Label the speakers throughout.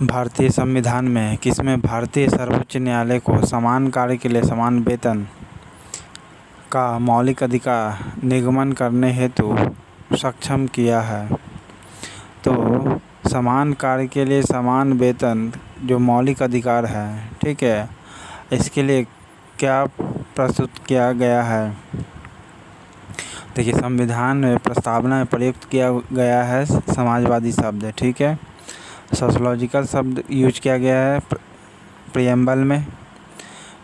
Speaker 1: भारतीय संविधान में किसमें भारतीय सर्वोच्च न्यायालय को समान कार्य के लिए समान वेतन का मौलिक अधिकार निगमन करने हेतु सक्षम किया है? तो समान कार्य के लिए समान वेतन जो मौलिक अधिकार है, ठीक है, इसके लिए क्या प्रस्तुत किया गया है? देखिए, संविधान में प्रस्तावना में प्रयुक्त किया गया है समाजवादी शब्द, ठीक है। सोशलॉजिकल शब्द यूज किया गया है प्रियम्बल में,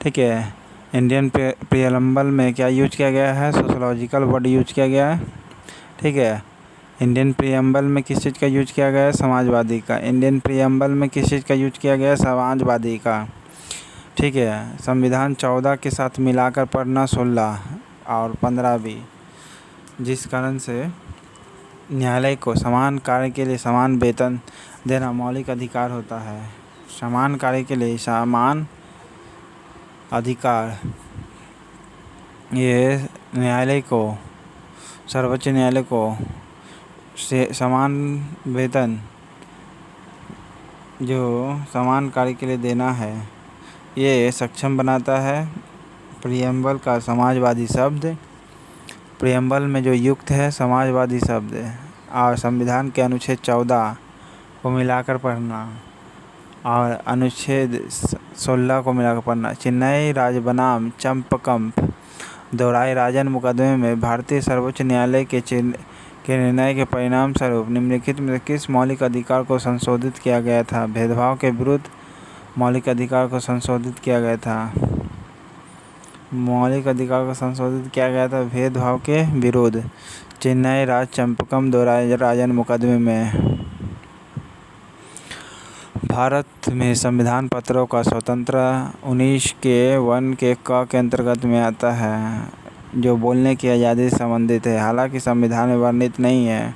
Speaker 1: ठीक है। इंडियन प्रियम्बल में क्या यूज किया गया है? सोशलॉजिकल वर्ड यूज किया गया है, ठीक है। इंडियन प्रियम्बल में किस चीज़ का यूज किया गया है? समाजवादी का। इंडियन प्रियम्बल में किस चीज़ का यूज किया गया है? समाजवादी का, ठीक है। संविधान 14 के साथ मिलाकर पढ़ना 16 और 15 भी, जिस कारण से न्यायालय को समान कार्य के लिए समान वेतन देना मौलिक अधिकार होता है। समान कार्य के लिए समान अधिकार, ये न्यायालय को, सर्वोच्च न्यायालय को से समान वेतन जो समान कार्य के लिए देना है, ये सक्षम बनाता है प्रियम्बल का समाजवादी शब्द। प्रियम्बल में जो युक्त है समाजवादी शब्द और संविधान के अनुच्छेद 14 को मिलाकर पढ़ना और अनुच्छेद 16 को मिलाकर पढ़ना। चेन्नई राज बनाम चंपकंप दोहराए राजन मुकदमे में भारतीय सर्वोच्च न्यायालय के निर्णय के परिणाम स्वरूप निम्नलिखित में किस मौलिक अधिकार को संशोधित किया गया था? भेदभाव के विरुद्ध मौलिक अधिकार को संशोधित किया गया था। मौलिक अधिकार को संशोधित किया गया था भेदभाव के विरुद्ध चेन्नई राज चंपकम दोहराए राजन मुकदमे में। भारत में संविधान पत्रों का स्वतंत्र 19 के 1 के क के अंतर्गत में आता है, जो बोलने की आज़ादी से संबंधित है। हालांकि संविधान में वर्णित नहीं है,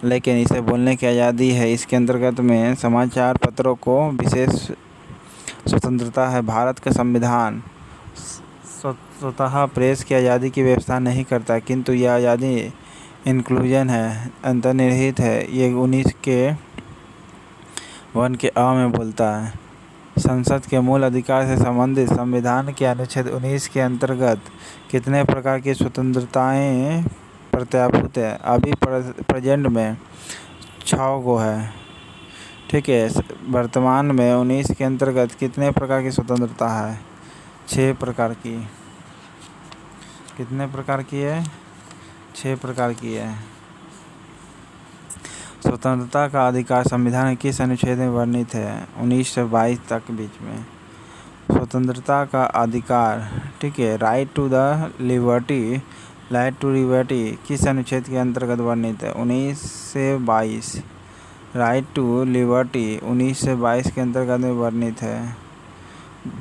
Speaker 1: लेकिन इसे बोलने की आज़ादी है। इसके अंतर्गत में समाचार पत्रों को विशेष स्वतंत्रता है। भारत का संविधान स्वतः प्रेस की आज़ादी की व्यवस्था नहीं करता, किंतु यह आज़ादी इंक्लूजन है, अंतर्निहित है। ये 19 के 1 के अ में बोलता है। संसद के मूल अधिकार से संबंधित संविधान के अनुच्छेद 19 के अंतर्गत कितने प्रकार की स्वतंत्रताएं प्रत्याभूत है? अभी प्रेजेंट में 6 गो है, ठीक है। वर्तमान में 19 के अंतर्गत कितने प्रकार की स्वतंत्रता है? 6 प्रकार की। कितने प्रकार की है? 6 प्रकार की है। स्वतंत्रता का अधिकार संविधान के किस अनुच्छेद में वर्णित है? 19 से 22 तक बीच में। स्वतंत्रता का अधिकार, ठीक है, राइट टू लिबर्टी किस अनुच्छेद के अंतर्गत वर्णित है? 19 से 22। राइट टू लिबर्टी 19 से 22 के अंतर्गत में वर्णित है।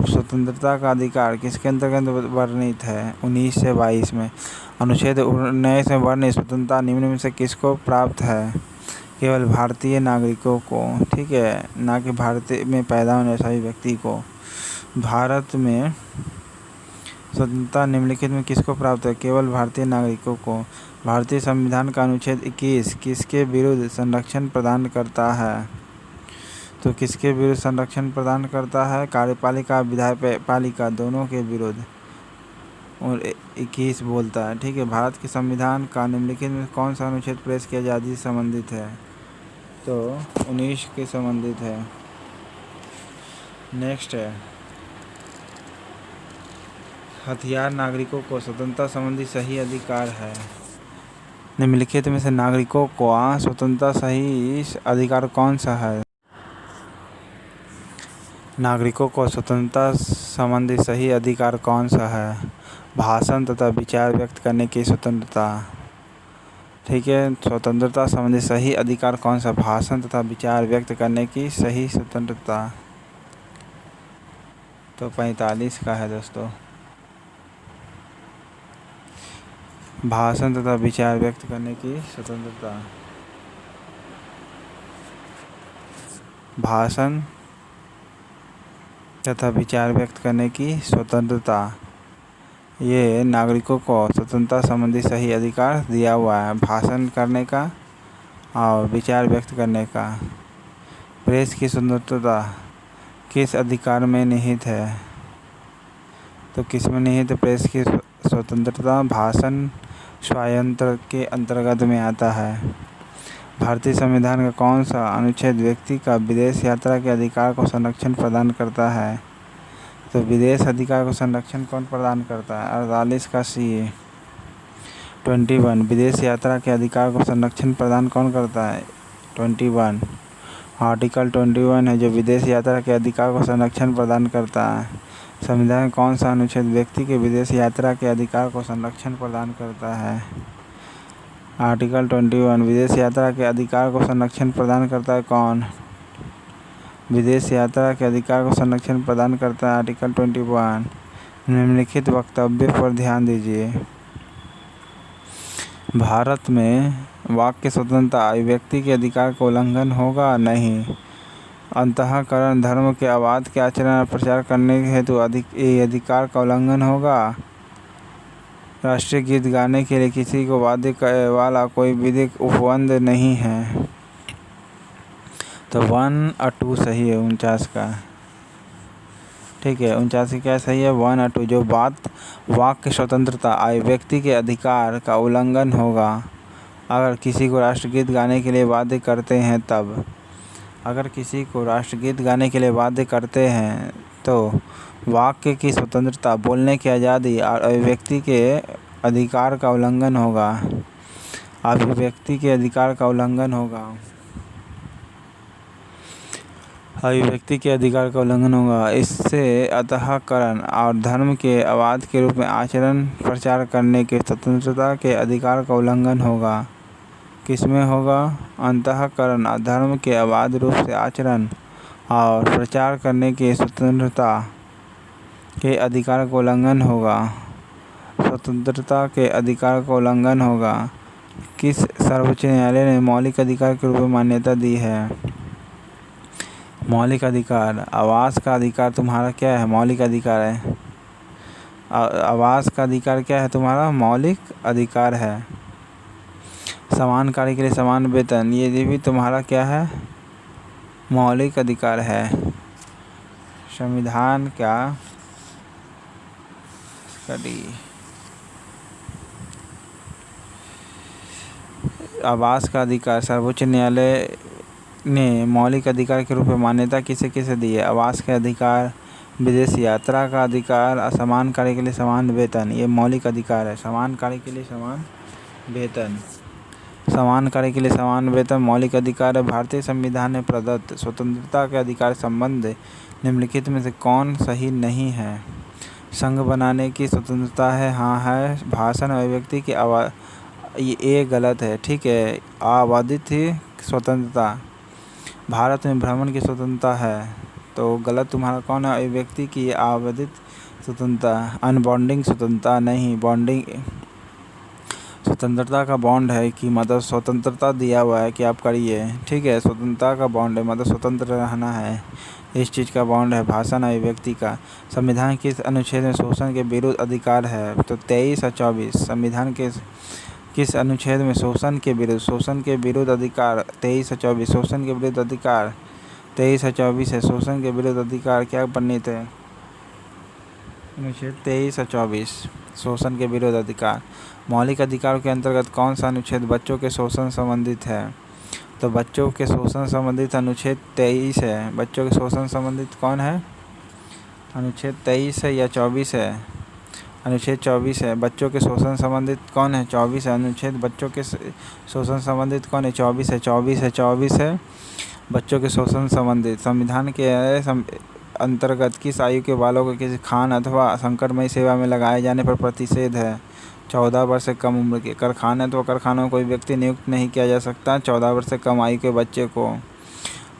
Speaker 1: स्वतंत्रता का अधिकार किसके अंतर्गत वर्णित है? 19 से 22 में। अनुच्छेद 19 में वर्णित स्वतंत्रता निम्न में से किसको प्राप्त है? केवल भारतीय नागरिकों को, ठीक है, ना कि भारत में पैदा होने सभी व्यक्ति को। भारत में स्वतंत्रता निम्नलिखित में किसको प्राप्त है? केवल भारतीय नागरिकों को। भारतीय संविधान का अनुच्छेद 21 किसके विरुद्ध संरक्षण प्रदान करता है? तो किसके विरुद्ध संरक्षण प्रदान करता है? कार्यपालिका विधायपालिका दोनों के विरुद्ध। और 21 बोलता है, ठीक है। भारत के संविधान का निम्नलिखित में कौन सा अनुच्छेद प्रेस की आज़ादी से संबंधित है? तो 19 के संबंधित है। नेक्स्ट है, हथियार नागरिकों को स्वतंत्रता संबंधी सही अधिकार है। निम्नलिखित में से नागरिकों को स्वतंत्रता सही अधिकार कौन सा है? नागरिकों को स्वतंत्रता संबंधी सही अधिकार कौन सा है? भाषण तथा विचार व्यक्त करने की स्वतंत्रता, ठीक है। स्वतंत्रता संबंधी सही अधिकार कौन सा? भाषण तथा विचार व्यक्त करने की सही स्वतंत्रता। तो 45 का है दोस्तों। भाषण तथा विचार व्यक्त करने की स्वतंत्रता। भाषण तथा विचार व्यक्त करने की स्वतंत्रता, ये नागरिकों को स्वतंत्रता संबंधी सही अधिकार दिया हुआ है। भाषण करने का और विचार व्यक्त करने का। प्रेस की स्वतंत्रता किस अधिकार में निहित है? तो किस में निहित? प्रेस की स्वतंत्रता भाषण स्वायत्तता के अंतर्गत में आता है। भारतीय संविधान का कौन सा अनुच्छेद व्यक्ति का विदेश यात्रा के अधिकार को संरक्षण प्रदान करता है? तो विदेश अधिकार को संरक्षण कौन प्रदान करता है? 48 का सी। 21 विदेश यात्रा के अधिकार को संरक्षण प्रदान कौन करता है? 21 आर्टिकल 21 है जो विदेश यात्रा के अधिकार को संरक्षण प्रदान करता है। संविधान कौन सा अनुच्छेद व्यक्ति के विदेश यात्रा के अधिकार को संरक्षण प्रदान करता है? आर्टिकल 21 विदेश यात्रा के अधिकार को संरक्षण प्रदान करता है कौन? विदेश यात्रा के अधिकार को संरक्षण प्रदान करता है आर्टिकल 21। निम्नलिखित वक्तव्य पर ध्यान दीजिए। भारत में वाक्य स्वतंत्रता अभिव्यक्ति के अधिकार का उल्लंघन होगा? नहीं। अंतःकरण धर्म के अबाध के आचरण और प्रचार करने हेतु अधिकार का उल्लंघन होगा? राष्ट्रीय गीत गाने के लिए किसी को बाध्य करने वाला कोई विधिक उपबंध नहीं है। तो 1 और 2 सही है 49 का। ठीक है 49 की क्या सही है? 1 और 2 जो बात वाक्य स्वतंत्रता अभिव्यक्ति के अधिकार का उल्लंघन होगा अगर किसी को राष्ट्रगीत गाने के लिए बाध्य करते हैं तब। अगर किसी को राष्ट्रगीत गाने के लिए बाध्य करते हैं तो वाक्य की स्वतंत्रता, बोलने की आज़ादी और अभिव्यक्ति के अधिकार का उल्लंघन होगा। अभिव्यक्ति के अधिकार का उल्लंघन होगा। अभिव्यक्ति के अधिकार का उल्लंघन होगा। इससे अंतःकरण और धर्म के अबाध के रूप में आचरण प्रचार करने के स्वतंत्रता के अधिकार का उल्लंघन होगा। किसमें होगा? अंतःकरण और धर्म के अबाध रूप से आचरण और प्रचार करने के स्वतंत्रता के अधिकार का उल्लंघन होगा। स्वतंत्रता के अधिकार का उल्लंघन होगा। किस सर्वोच्च न्यायालय ने मौलिक अधिकार के रूप में मान्यता दी है? मौलिक अधिकार, आवास का अधिकार तुम्हारा क्या है? मौलिक अधिकार है। आवास का अधिकार क्या है तुम्हारा? मौलिक अधिकार है। समान कार्य के लिए समान वेतन, ये भी तुम्हारा क्या है? मौलिक अधिकार है। संविधान का स्टडी आवास का अधिकार सर्वोच्च न्यायालय ने मौलिक अधिकार के रूप में मान्यता किसे किसे दी है? आवास का अधिकार, विदेश यात्रा का अधिकार, समान कार्य के लिए समान वेतन, ये मौलिक अधिकार है। समान कार्य के लिए समान वेतन, समान कार्य के लिए समान वेतन मौलिक अधिकार है। भारतीय संविधान में प्रदत्त स्वतंत्रता के अधिकार संबंध निम्नलिखित में से कौन सही नहीं है? संघ बनाने की स्वतंत्रता है, हाँ है। भाषण अभिव्यक्ति की ये गलत है। ठीक है। आबादित स्वतंत्रता, भारत में भ्रमण की स्वतंत्रता है, तो गलत तुम्हारा कौन है? अभिव्यक्ति की आबादित स्वतंत्रता। अनबॉन्डिंग स्वतंत्रता नहीं, बॉन्डिंग स्वतंत्रता का बॉन्ड है कि मतलब स्वतंत्रता दिया हुआ है कि आप करिए। ठीक है, स्वतंत्रता का बॉन्ड है मतलब स्वतंत्र रहना है, इस चीज़ का बॉन्ड है। भाषण अभिव्यक्ति का। संविधान किस अनुच्छेद में शोषण के विरुद्ध अधिकार है? तो 23 और 24। संविधान के किस अनुच्छेद में शोषण के विरुद्ध अधिकार? 23 और 24। शोषण के विरुद्ध अधिकार 23 और 24 है। शोषण के विरुद्ध अधिकार क्या वर्णित है? अनुच्छेद 23 और 24। शोषण के विरुद्ध अधिकार। मौलिक अधिकारों के अंतर्गत कौन सा अनुच्छेद बच्चों के शोषण संबंधित है? तो बच्चों के शोषण संबंधित अनुच्छेद 23 है। बच्चों के शोषण संबंधित कौन है? अनुच्छेद 23 है या 24 है? अनुच्छेद 24 है। बच्चों के शोषण संबंधित कौन है? 24 है। अनुच्छेद बच्चों के शोषण संबंधित कौन है? 24 है। 24 है बच्चों के शोषण संबंधित। संविधान के अंतर्गत किस आयु के बालों को किसी खान अथवा संकटमयी सेवा में लगाए जाने पर प्रतिषेध है? 14 वर्ष से कम उम्र के। कारखाने अथवा कारखानों में कोई व्यक्ति नियुक्त नहीं किया जा सकता 14 वर्ष से कम आयु के बच्चे को।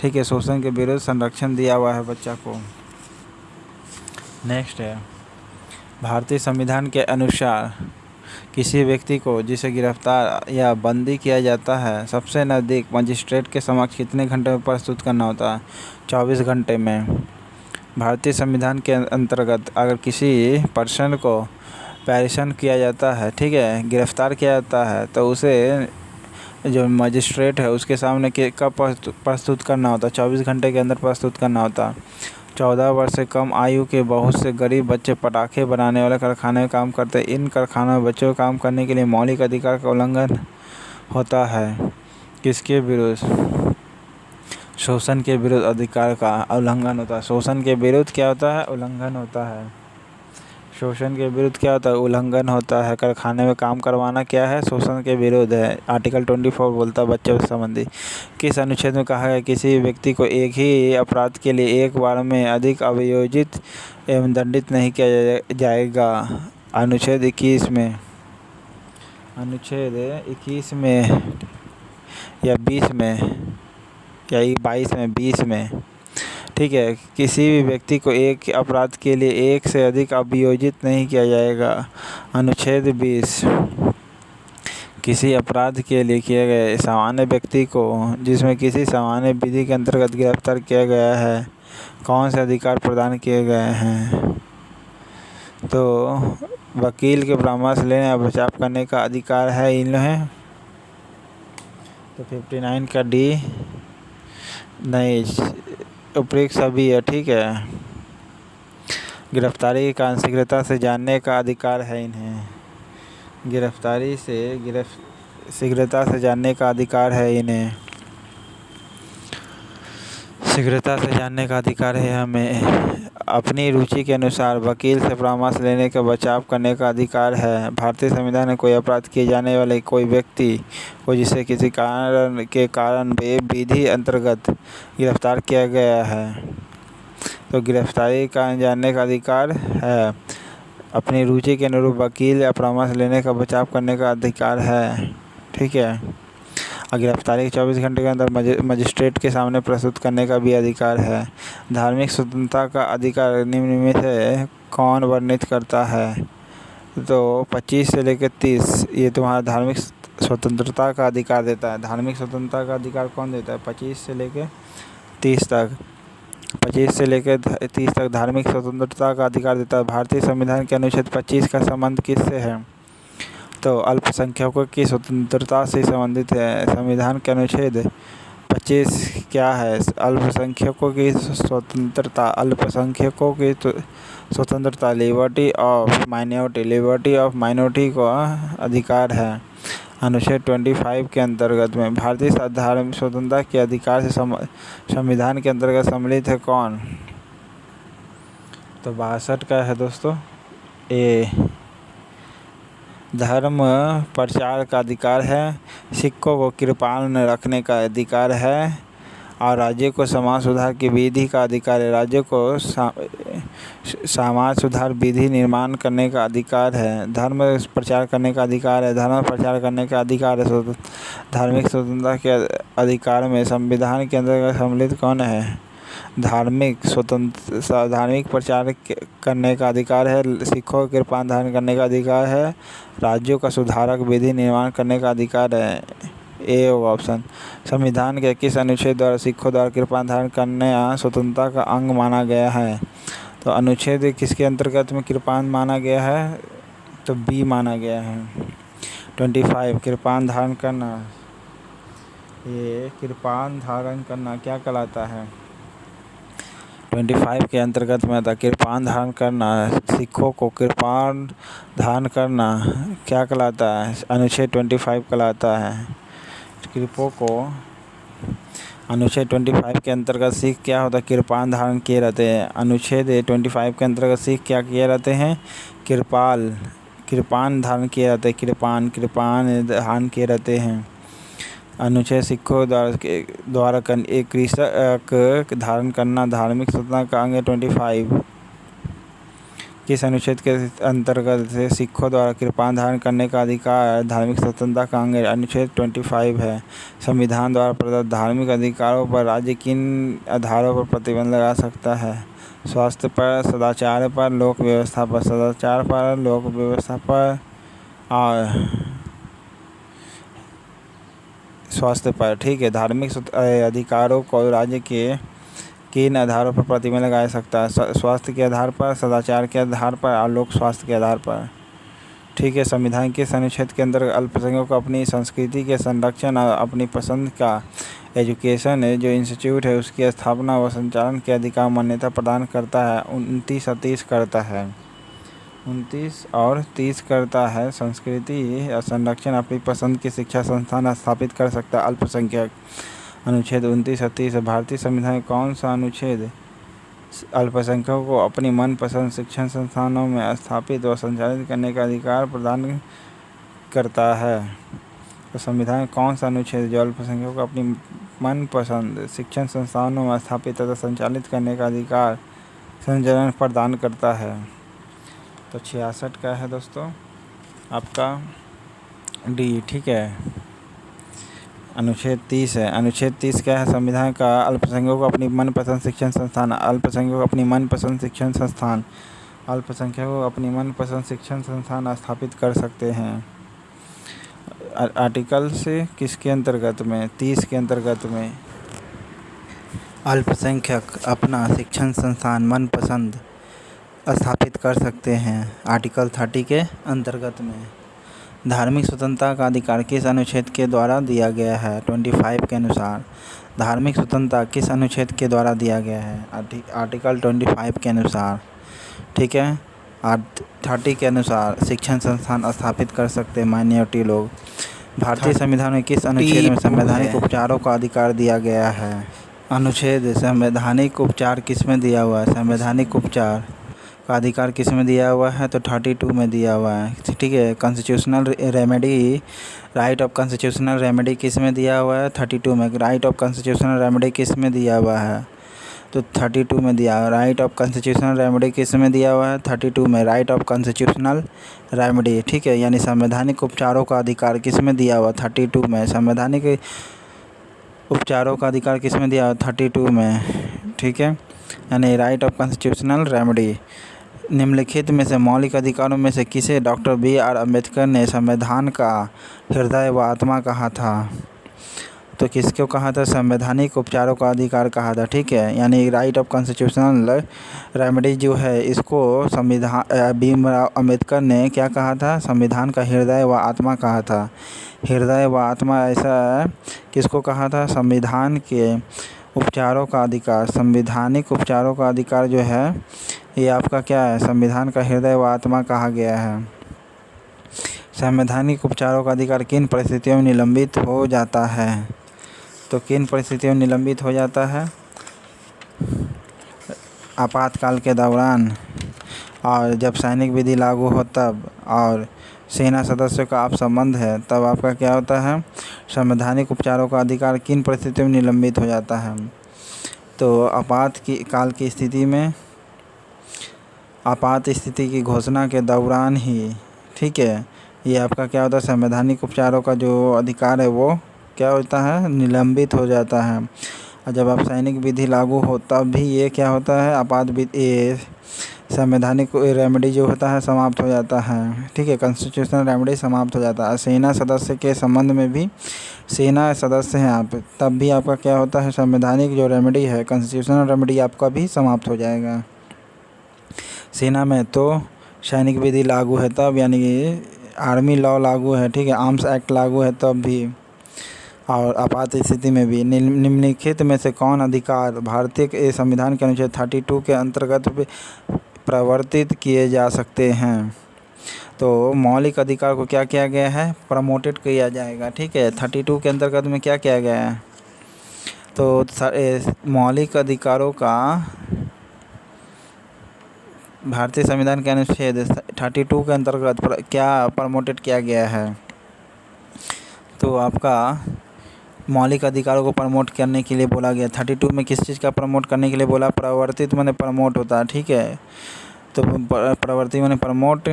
Speaker 1: ठीक है, शोषण के विरुद्ध संरक्षण दिया हुआ है बच्चा को। नेक्स्ट है, भारतीय संविधान के अनुसार किसी व्यक्ति को जिसे गिरफ्तार या बंदी किया जाता है सबसे नज़दीक मजिस्ट्रेट के समक्ष कितने घंटे में प्रस्तुत करना होता है? 24 घंटे में। भारतीय संविधान के अंतर्गत अगर किसी पर्सन को पैरिशन किया जाता है, ठीक है, गिरफ्तार किया जाता है, तो उसे जो मजिस्ट्रेट है उसके सामने कब प्रस्तुत करना होता है? 24 घंटे के अंदर प्रस्तुत करना होता। 14 वर्ष से कम आयु के बहुत से गरीब बच्चे पटाखे बनाने वाले कारखाने में काम करते हैं। इन कारखानों में बच्चों को काम करने के लिए मौलिक अधिकार का उल्लंघन होता है। किसके विरुद्ध? शोषण के विरुद्ध अधिकार का उल्लंघन होता है। शोषण के विरुद्ध क्या होता है? उल्लंघन होता है। शोषण के विरुद्ध क्या होता है? उल्लंघन होता है। कारखाने में काम करवाना क्या है? शोषण के विरुद्ध है। आर्टिकल 24 बोलता है बच्चों से संबंधी। किस अनुच्छेद में कहा है किसी व्यक्ति को एक ही अपराध के लिए एक बार में अधिक अभियोजित एवं दंडित नहीं किया जाएगा? अनुच्छेद 21 में। अनुच्छेद 21 में या 20 में या 22 में? 20 में, ठीक है। किसी भी व्यक्ति को एक अपराध के लिए एक से अधिक अभियोजित नहीं किया जाएगा। अनुच्छेद 20। किसी अपराध के लिए किए गए सामान्य व्यक्ति को जिसमें किसी सामान्य विधि के अंतर्गत गिरफ्तार किया गया है, कौन से अधिकार प्रदान किए गए हैं? तो वकील के परामर्श लेने और बचाव करने का अधिकार है इन्हें। तो 59 का डी नहीं, उपयुक्त सभी है, ठीक है। गिरफ्तारी के कारण शीघ्रता से जानने का अधिकार है इन्हें। गिरफ्तारी से शीघ्रता से जानने का अधिकार है इन्हें। शीघ्रता से जानने का अधिकार है हमें। अपनी रुचि के अनुसार वकील से परामर्श लेने का बचाव करने का अधिकार है। भारतीय संविधान में कोई अपराध किए जाने वाले कोई व्यक्ति को जिसे किसी कारण के कारण विधि अंतर्गत गिरफ्तार किया गया है, तो गिरफ्तारी का जानने का अधिकार है। अपनी रुचि के अनुरूप वकील या परामर्श लेने का बचाव करने का अधिकार है, ठीक है। और गिरफ्तारी के 24 घंटे के अंदर मजिस्ट्रेट के सामने प्रस्तुत करने का भी अधिकार है। धार्मिक स्वतंत्रता का अधिकार निम्न में से कौन वर्णित करता है? तो 25 से लेकर 30 ये तुम्हारा धार्मिक स्वतंत्रता का अधिकार देता है। धार्मिक स्वतंत्रता का अधिकार कौन देता है? 25 से लेकर 30 तक। 25 से लेकर 30 तक धार्मिक स्वतंत्रता का अधिकार देता है। भारतीय संविधान के अनुच्छेद 25 का संबंध किससे है? तो अल्पसंख्यकों की स्वतंत्रता से संबंधित है। संविधान के अनुच्छेद 25 क्या है? अल्पसंख्यकों की स्वतंत्रता। अल्पसंख्यकों की स्वतंत्रता लिबर्टी ऑफ माइनॉरिटी को अधिकार है। अनुच्छेद 25 के अंतर्गत में भारतीय धार्मिक स्वतंत्रता के अधिकार से संविधान के अंतर्गत सम्मिलित है कौन? तो 62 का है दोस्तों ए। धर्म प्रचार का अधिकार है। सिक्कों को कृपाण रखने का अधिकार है। और राज्य को समाज सुधार की विधि का अधिकार है। राज्य को समाज सुधार विधि निर्माण करने का अधिकार है। धर्म प्रचार करने का अधिकार है। धर्म प्रचार करने का अधिकार है। धार्मिक स्वतंत्रता के अधिकार में संविधान के अंतर्गत सम्मिलित कौन है? धार्मिक प्रचार करने का अधिकार है। सिखों के कृपाण धारण करने का अधिकार है। राज्यों का सुधारक विधि निर्माण करने का अधिकार है। ए होगा ऑप्शन। संविधान के किस अनुच्छेद द्वारा सिखों द्वारा कृपाण धारण करने स्वतंत्रता का अंग माना गया है? तो अनुच्छेद किसके अंतर्गत में कृपाण माना गया है? तो बी माना गया है। 25 कृपाण धारण करना। ये कृपाण धारण करना क्या कहलाता है? 25 के अंतर्गत में आता कृपाण धारण करना। सिखों को कृपाण धारण करना क्या कहलाता है? अनुच्छेद 25 कहलाता है। कृपों को अनुच्छेद 25 के अंतर्गत सिख क्या होता है? कृपाण धारण किए रहते हैं। अनुच्छेद 25 के अंतर्गत सिख क्या किए रहते हैं? कृपाण धारण किए रहते हैं। कृपाण धारण किए रहते हैं। अनुच्छेद सिखों द्वारा एक कृषक धारण करना धार्मिक स्वतंत्रता का अंग है। 25 किस अनुच्छेद के अंतर्गत से सिखों द्वारा कृपाण धारण करने का अधिकार धार्मिक स्वतंत्रता का अंग है? अनुच्छेद 25 है। संविधान द्वारा प्रदत्त धार्मिक अधिकारों पर राज्य किन आधारों पर प्रतिबंध लगा सकता है? स्वास्थ्य पर, सदाचार पर, लोक व्यवस्था पर। सदाचार पर, लोक व्यवस्था पर और स्वास्थ्य पर, ठीक है। धार्मिक अधिकारों को राज्य के किन आधारों पर प्रतिबंध लगाया सकता है? स्वास्थ्य के आधार पर, सदाचार के आधार पर और लोक स्वास्थ्य के आधार पर, ठीक है। संविधान किस अनुच्छेद के अंतर्गत अल्पसंख्यकों को अपनी संस्कृति के संरक्षण और अपनी पसंद का एजुकेशन है जो इंस्टीट्यूट है उसकी स्थापना व संचालन के अधिकार मान्यता प्रदान करता है? 29 और 30 करता है। 29 और 30 करता है। संस्कृति या संरक्षण अपनी पसंद की शिक्षा संस्थान स्थापित कर सकता है अल्पसंख्यक। अनुच्छेद 29 और 30। भारतीय संविधान में कौन सा अनुच्छेद अल्पसंख्यकों को अपनी मनपसंद शिक्षण संस्थानों में स्थापित व संचालित करने का अधिकार प्रदान करता है? तो संविधान में कौन सा अनुच्छेद जो अल्पसंख्यकों को अपनी मनपसंद शिक्षण संस्थानों में स्थापित तथा संचालित करने का अधिकार संचालन प्रदान करता है? तो 66 का है दोस्तों आपका डी। ठीक है। अनुच्छेद 30 है। अनुच्छेद 30 क्या है? संविधान का अल्पसंख्यकों को अपनी मनपसंद शिक्षण संस्थान अल्पसंख्यकों को अपनी मनपसंद शिक्षण संस्थान अल्पसंख्यकों को अपनी मनपसंद शिक्षण संस्थान स्थापित कर सकते हैं। आर्टिकल से किसके अंतर्गत में? 30 के अंतर्गत में अल्पसंख्यक अपना शिक्षण संस्थान मनपसंद स्थापित कर सकते हैं। आर्टिकल 30 के अंतर्गत में धार्मिक स्वतंत्रता का अधिकार किस अनुच्छेद के द्वारा दिया गया है? 25 के अनुसार धार्मिक स्वतंत्रता किस अनुच्छेद के द्वारा दिया गया है? आर्टिकल 25 के अनुसार। ठीक है। 30 के अनुसार शिक्षण संस्थान स्थापित कर सकते हैं माइनॉरिटी लोग। भारतीय संविधान में किस अनुच्छेद में संवैधानिक उपचारों का अधिकार दिया गया है? अनुच्छेद संवैधानिक उपचार किस में दिया हुआ है? संवैधानिक उपचार का अधिकार किस में दिया हुआ है? तो 32 में दिया हुआ है। ठीक है। Constitutional remedy right of constitutional remedy किस में दिया हुआ है? 32 में। राइट ऑफ कॉन्स्टिट्यूशनल रेमेडी किस में दिया हुआ है? तो 32 में दिया। राइट ऑफ कॉन्स्टिट्यूशनल रेमेडी किस में दिया हुआ है? 32 में। Right of constitutional remedy. ठीक है। यानी संवैधानिक उपचारों का अधिकार किस में दिया हुआ? 32 में। संवैधानिक उपचारों का अधिकार किस में दिया हुआ? 32 में। ठीक है। यानी राइट ऑफ कॉन्स्टिट्यूशनल रेमेडी। निम्नलिखित में से मौलिक अधिकारों में से किसे डॉक्टर BR अम्बेडकर ने संविधान का हृदय व आत्मा कहा था? तो किसको कहा था? संवैधानिक उपचारों का अधिकार कहा था। ठीक है। यानी राइट ऑफ कॉन्स्टिट्यूशनल रेमेडी जो है इसको संविधान भीमराव अम्बेडकर ने क्या कहा था? संविधान का हृदय व आत्मा कहा था। हृदय व आत्मा ऐसा किसको कहा था? संविधान के उपचारों का अधिकार। संवैधानिक उपचारों का अधिकार जो है ये आपका क्या है? संविधान का हृदय व आत्मा कहा गया है। संवैधानिक उपचारों का अधिकार किन परिस्थितियों में निलंबित हो जाता है? तो किन परिस्थितियों में निलंबित हो जाता है? आपातकाल के दौरान, और जब सैनिक विधि लागू हो तब, और सेना सदस्यों का आप संबंध है तब आपका क्या होता है? संवैधानिक उपचारों का अधिकार किन परिस्थितियों में निलंबित हो जाता है? तो आपातकाल की स्थिति में, आपात स्थिति की घोषणा के दौरान ही, ठीक है, ये आपका क्या होता है? संवैधानिक उपचारों का जो अधिकार है वो क्या होता है? निलंबित हो जाता है। और जब आप सैनिक विधि लागू हो तब भी ये क्या होता है? आपात विधि संवैधानिक रेमेडी जो होता है समाप्त हो जाता है। ठीक है। कॉन्स्टिट्यूशनल रेमेडी समाप्त हो जाता है। सेना सदस्य के संबंध में भी, सेना सदस्य हैं आप, तब भी आपका क्या होता है? संवैधानिक जो रेमेडी है, कॉन्स्टिट्यूशनल रेमेडी आपका भी समाप्त हो जाएगा। सेना में तो सैनिक विधि लागू है तब, यानी कि आर्मी लॉ लागू है, ठीक है, आर्म्स एक्ट लागू है तब भी, और आपात स्थिति में भी। निम्नलिखित में से कौन अधिकार भारतीय संविधान के अनुच्छेद 32 के अंतर्गत प्रवर्तित किए जा सकते हैं? तो मौलिक अधिकार को क्या किया गया है? प्रमोटेड किया जाएगा। ठीक है। 32 के अंतर्गत में क्या किया गया है? तो मौलिक अधिकारों का भारतीय संविधान के अनुच्छेद 32 के अंतर्गत क्या प्रमोटेड किया गया है? तो आपका मौलिक अधिकारों को प्रमोट करने के लिए बोला गया। 32 में किस चीज़ का प्रमोट करने के लिए बोला? प्रवर्तित माने प्रमोट होता है। ठीक है। तो प्रवर्तित माने प्रमोट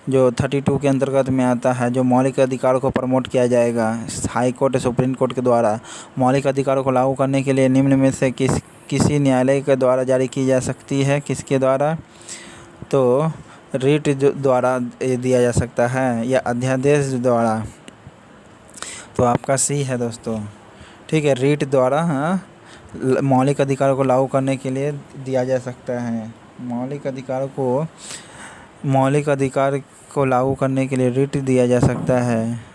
Speaker 1: जो 32 के अंतर्गत में आता है, जो मौलिक अधिकारों को प्रमोट किया जाएगा हाई कोर्ट, सुप्रीम कोर्ट के द्वारा। मौलिक अधिकारों को लागू करने के लिए निम्न में से किसी न्यायालय के द्वारा जारी की जा सकती है? किसके द्वारा? तो रिट द्वारा दिया जा सकता है, या अध्यादेश द्वारा। तो आपका सी है दोस्तों। ठीक है। रीट द्वारा मौलिक अधिकारों को लागू करने के लिए दिया जा सकता है। मौलिक अधिकारों को मौलिक अधिकार को लागू करने के लिए रिट दिया जा सकता है।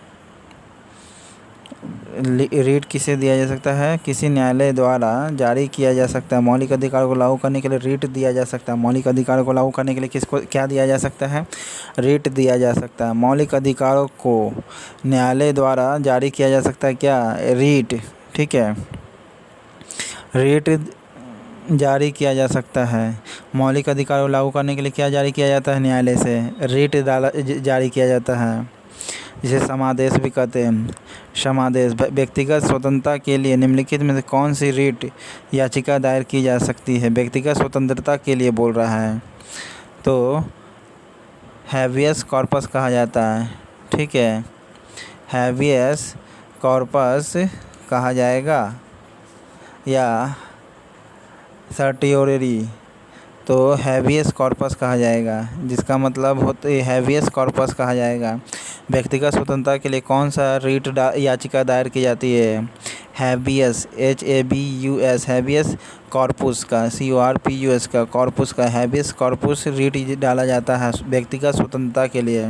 Speaker 1: रिट किसे दिया जा सकता है? किसी न्यायालय द्वारा जारी किया जा सकता है। मौलिक अधिकार को लागू करने के लिए रिट दिया जा सकता है। मौलिक अधिकार को लागू करने के लिए किसको क्या दिया जा सकता है? रिट दिया जा सकता है। मौलिक अधिकारों को न्यायालय द्वारा जारी किया जा सकता है क्या? रिट। ठीक है, रिट जारी किया जा सकता है। मौलिक अधिकार को लागू करने के लिए क्या जारी किया जाता है? न्यायालय से रिट जारी किया जाता है, जिसे समादेश भी कहते हैं। समादेश व्यक्तिगत स्वतंत्रता के लिए निम्नलिखित में से कौन सी रिट याचिका दायर की जा सकती है? व्यक्तिगत स्वतंत्रता के लिए बोल रहा है तो हैबियस कॉर्पस कहा जाता है। ठीक है, हैबियस कॉर्पस कहा जाएगा या सर्टियोररी, तो हैबियस कॉर्पस कहा जाएगा, जिसका मतलब होते हैबियस कॉर्पस कहा जाएगा। व्यक्तिगत स्वतंत्रता के लिए कौन सा रिट याचिका दायर की जाती है? हैबियस, HABUS, हैबियस कॉर्पस का, CORPUS का, कॉर्पस का, हैबियस कॉर्पस रिट डाला जाता है व्यक्तिगत स्वतंत्रता के लिए।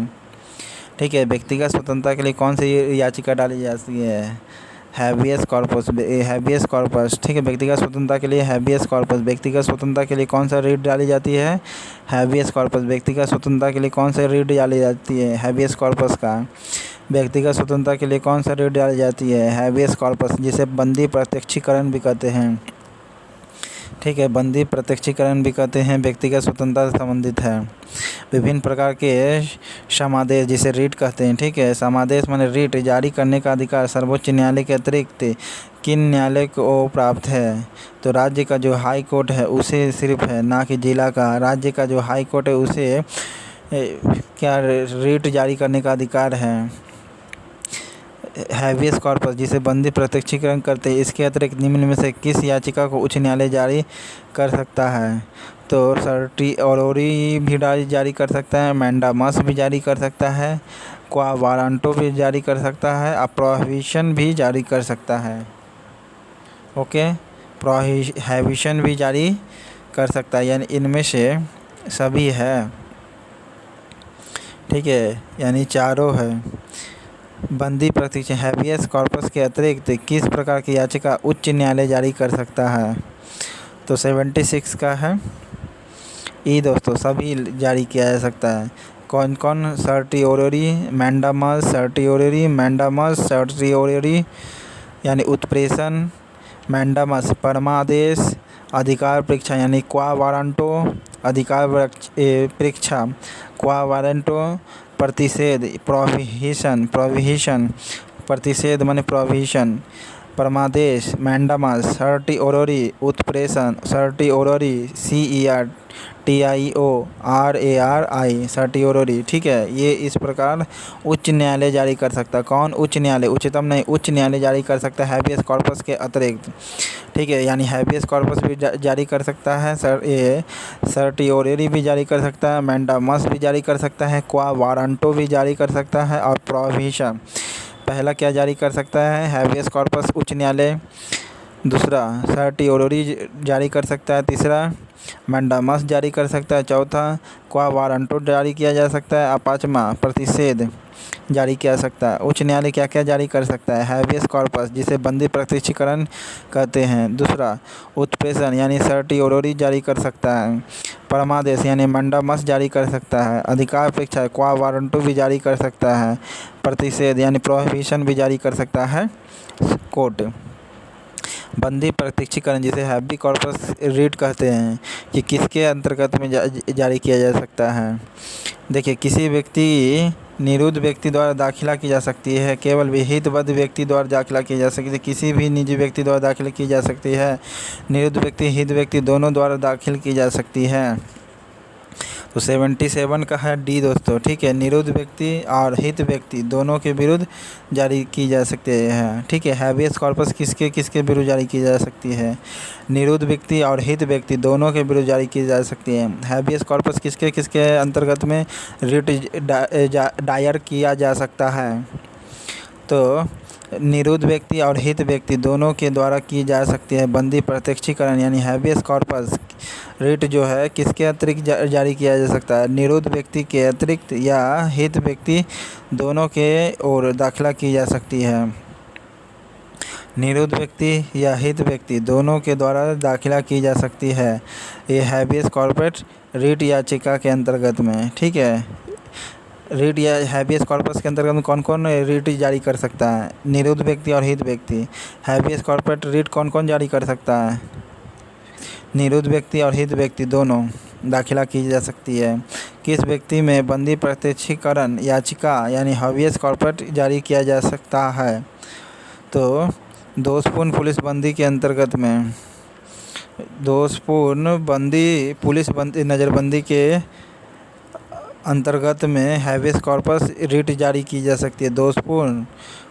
Speaker 1: ठीक है, व्यक्तिगत स्वतंत्रता के लिए कौन सी याचिका डाली जाती है? Habeas corpus, habeas corpus. ठीक है, व्यक्तिगत स्वतंत्रता के लिए हैबियस कॉर्पस। व्यक्तिगत स्वतंत्रता के लिए कौन सा रिट डाली जाती है? Habeas corpus. व्यक्तिगत स्वतंत्रता के लिए कौन सा रिट डाली जाती है? हैबियस कॉर्पस का। व्यक्तिगत स्वतंत्रता के लिए कौन सा रिट डाली जाती है? हैबियस कॉर्पस, जिसे बंदी प्रत्यक्षीकरण भी कहते हैं। ठीक है, बंदी प्रत्यक्षीकरण भी कहते हैं, व्यक्तिगत स्वतंत्रता से संबंधित है। विभिन्न प्रकार के समादेश, जिसे रिट कहते हैं। ठीक है, समादेश माने रिट जारी करने का अधिकार सर्वोच्च न्यायालय के अतिरिक्त किन न्यायालय को प्राप्त है? तो राज्य का जो हाई कोर्ट है उसे सिर्फ है, ना कि जिला का। राज्य का जो हाई कोर्ट है उसे क्या रिट जारी करने का अधिकार है। हैबियस कॉर्पस, जिसे बंदी प्रत्यक्षीकरण करते हैं, इसके अतिरिक्त निम्न में से किस याचिका को उच्च न्यायालय जारी कर सकता है? तो सर्टियोररी भी जारी कर सकता है, मैंडामस भी जारी कर सकता है, क्वा वारंटो भी जारी कर सकता है, और प्रोहिबिशन भी जारी कर सकता है। ओके, प्रोहिबिशन भी जारी कर सकता है, यानी इनमें से सभी है। ठीक है, यानी चारों है। बंदी प्रत्यक्ष हैबियस कॉर्पस के अतिरिक्त किस प्रकार की याचिका उच्च न्यायालय जारी कर सकता है? तो 76 का है ई दोस्तों, सभी जारी किया जा सकता है। कौन कौन? सर्टियोररी, मैंडामस, सर्टियोररी, मैंडामस, सर्टियोररी यानी उत्प्रेषण, मैंडामस परमादेश, अधिकार परीक्षा यानी क्वा वारंटो, अधिकार परीक्षा क्वा वारंटो, प्रतिषेध प्रोहिबिशन, प्रतिषेध माने प्रोहिबिशन, परमादेश मैंडामस, सर्टियोररी उत्प्रेषण, सर्टियोररी CERTIORARI, सर्टियोररी। ठीक है, ये इस प्रकार उच्च न्यायालय जारी कर सकता है। कौन? उच्च न्यायालय, उच्चतम नहीं, उच्च न्यायालय जारी कर सकता है हैबियस कॉर्पस के अतिरिक्त। ठीक है, यानी हैबियस कॉर्पस भी जारी कर सकता है, सर्टियोररी भी जारी कर सकता है, मैंडामस भी जारी कर सकता है, क्वा वारंटो भी जारी कर सकता है, और प्रोहिबिशन पहला क्या जारी कर सकता है? हैबियस कॉर्पस उच्च न्यायालय। दूसरा सर्टियोररी जारी कर सकता है। तीसरा मैंडामस जारी कर सकता है। चौथा क्वा वारंटो जारी किया जा सकता है। और पाँचवा प्रतिषेध जारी किया जा सकता है। उच्च न्यायालय क्या क्या जारी कर सकता है? हैबियस कॉर्पस, जिसे बंदी प्रत्यक्षीकरण कहते हैं। दूसरा उत्प्रेषण यानी सर्टियोररी जारी कर सकता है। परमादेश यानी मैंडामस जारी कर सकता है। अधिकार परीक्षा क्वा वारंटो भी जारी कर सकता है। प्रतिषेध यानी प्रोहिबिशन भी जारी कर सकता है कोर्ट। बंदी प्रत्यक्षीकरण, जिसे हैबी कॉर्पस रिट कहते हैं, कि किसके अंतर्गत में जारी किया जा सकता है? देखिए, किसी व्यक्ति निरुद्ध व्यक्ति द्वारा दाखिला की जा सकती है, केवल विहितबद्ध व्यक्ति द्वारा दाखिला की जा सकती है, किसी भी निजी व्यक्ति द्वारा दाखिल की जा सकती है, निरुद्ध व्यक्ति हित व्यक्ति दोनों द्वारा दाखिल की जा सकती है। तो 77 का है डी दोस्तों। ठीक है, निरुद्ध व्यक्ति और हित व्यक्ति दोनों के विरुद्ध जारी की जा सकती है। ठीक है, हैबियस कॉर्पस किसके किसके विरुद्ध जारी की जा सकती है? निरुद्ध व्यक्ति और हित व्यक्ति दोनों के विरुद्ध जारी की जा सकती है। हैबियस कॉर्पस किसके किसके अंतर्गत में रिट दायर किया जा सकता है? तो निरुद्ध व्यक्ति और हित व्यक्ति दोनों के द्वारा की जा सकती है। बंदी प्रत्यक्षीकरण यानी हैबियस कॉर्पस रिट जो है किसके अतिरिक्त जारी किया जा सकता है? निरुद्ध व्यक्ति के अतिरिक्त या हित व्यक्ति दोनों के ओर दाखिला की जा सकती है। निरुद्ध व्यक्ति या हित व्यक्ति दोनों के द्वारा दाखिला की जा सकती है। ये हैबियस कॉर्पस रिट याचिका के अंतर्गत में, ठीक है। रिट या हैबियस कॉर्पस के अंतर्गत में कौन कौन रिट जारी कर सकता है? निरुद्ध व्यक्ति और हित व्यक्ति। हैबियस कॉर्पस रिट कौन कौन जारी कर सकता है? निरुद्ध व्यक्ति और हित व्यक्ति दोनों दाखिला की जा सकती है। किस व्यक्ति में बंदी प्रत्यक्षीकरण याचिका यानी हैबियस कॉर्पस जारी किया जा सकता है? तो दोषपूर्ण पुलिस बंदी के अंतर्गत में, दोषपूर्ण बंदी पुलिस बंदी नज़रबंदी के अंतर्गत में हैबियस कॉर्पस रिट जारी की जा सकती है। दोषपूर्ण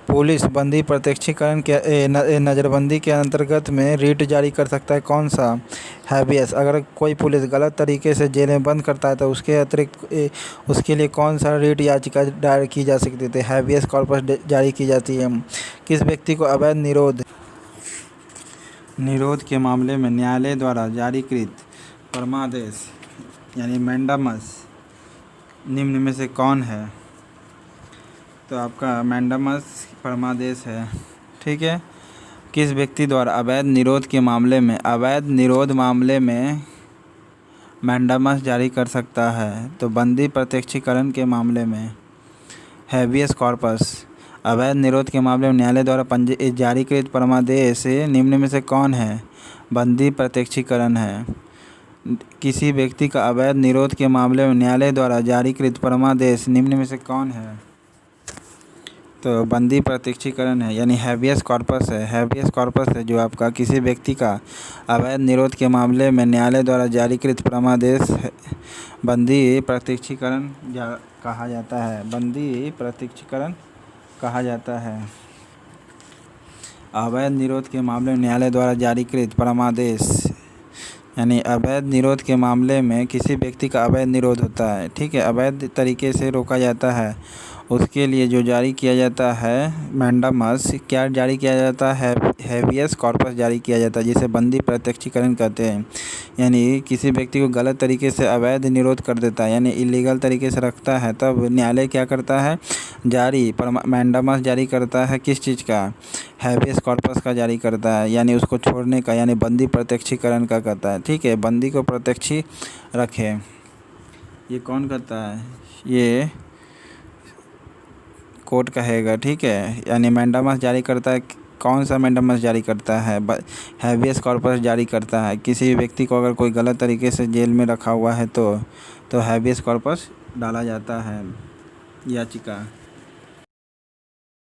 Speaker 1: पुलिस बंदी प्रत्यक्षीकरण के नज़रबंदी के अंतर्गत में रिट जारी कर सकता है कौन सा? हैबियस। अगर कोई पुलिस गलत तरीके से जेल में बंद करता है तो उसके अतिरिक्त उसके लिए कौन सा रिट याचिका दायर की जा सकती है? हैबियस कॉर्पस जारी की जाती है। किस व्यक्ति को अवैध निरोध के मामले में न्यायालय द्वारा जारीकृत परमादेश यानी मैंडामस निम्न में से कौन है? तो आपका मैंडामस परमादेश है, ठीक है। किस व्यक्ति द्वारा अवैध निरोध मामले में मैंडामस जारी कर सकता है? तो बंदी प्रत्यक्षीकरण के मामले में हैबियस कॉर्पस। अवैध निरोध के मामले में न्यायालय द्वारा जारीकृत परमादेश निम्न में से कौन है? बंदी प्रत्यक्षीकरण है। किसी व्यक्ति का अवैध निरोध के मामले में न्यायालय द्वारा जारीकृत परमादेश निम्न में से कौन है? तो बंदी प्रत्यक्षीकरण है यानी हैबियस कॉर्पस है। हैबियस कॉर्पस है जो आपका किसी व्यक्ति का अवैध निरोध के मामले में न्यायालय द्वारा जारीकृत परमादेश बंदी प्रत्यक्षीकरण कहा जाता है। बंदी प्रत्यक्षीकरण कहा जाता है। अवैध निरोध के मामले में न्यायालय द्वारा जारीकृत परमादेश यानी अवैध निरोध के मामले में किसी व्यक्ति का अवैध निरोध होता है, ठीक है, अवैध तरीके से रोका जाता है, उसके लिए जो जारी किया जाता है मैंडामस, क्या जारी किया जाता है? हैबियस कॉर्पस जारी किया जाता है, जिसे बंदी प्रत्यक्षीकरण कहते हैं। यानी किसी व्यक्ति को गलत तरीके से अवैध निरोध कर देता है यानी इलीगल तरीके से रखता है, तब न्यायालय क्या करता है? मैंडामस जारी करता है। किस चीज़ का? हैबियस कॉर्पस का जारी करता है यानी उसको छोड़ने का, यानी बंदी प्रत्यक्षीकरण का करता है, ठीक है। बंदी को प्रत्यक्षी रखे, ये कौन करता है? ये कोर्ट कहेगा, ठीक है। यानी मैंडामस जारी करता है। कौन सा मैंडामस जारी करता है? हैबियस कॉर्पस जारी करता है। किसी व्यक्ति को अगर कोई गलत तरीके से जेल में रखा हुआ है तो हैबियस कॉर्पस डाला जाता है याचिका।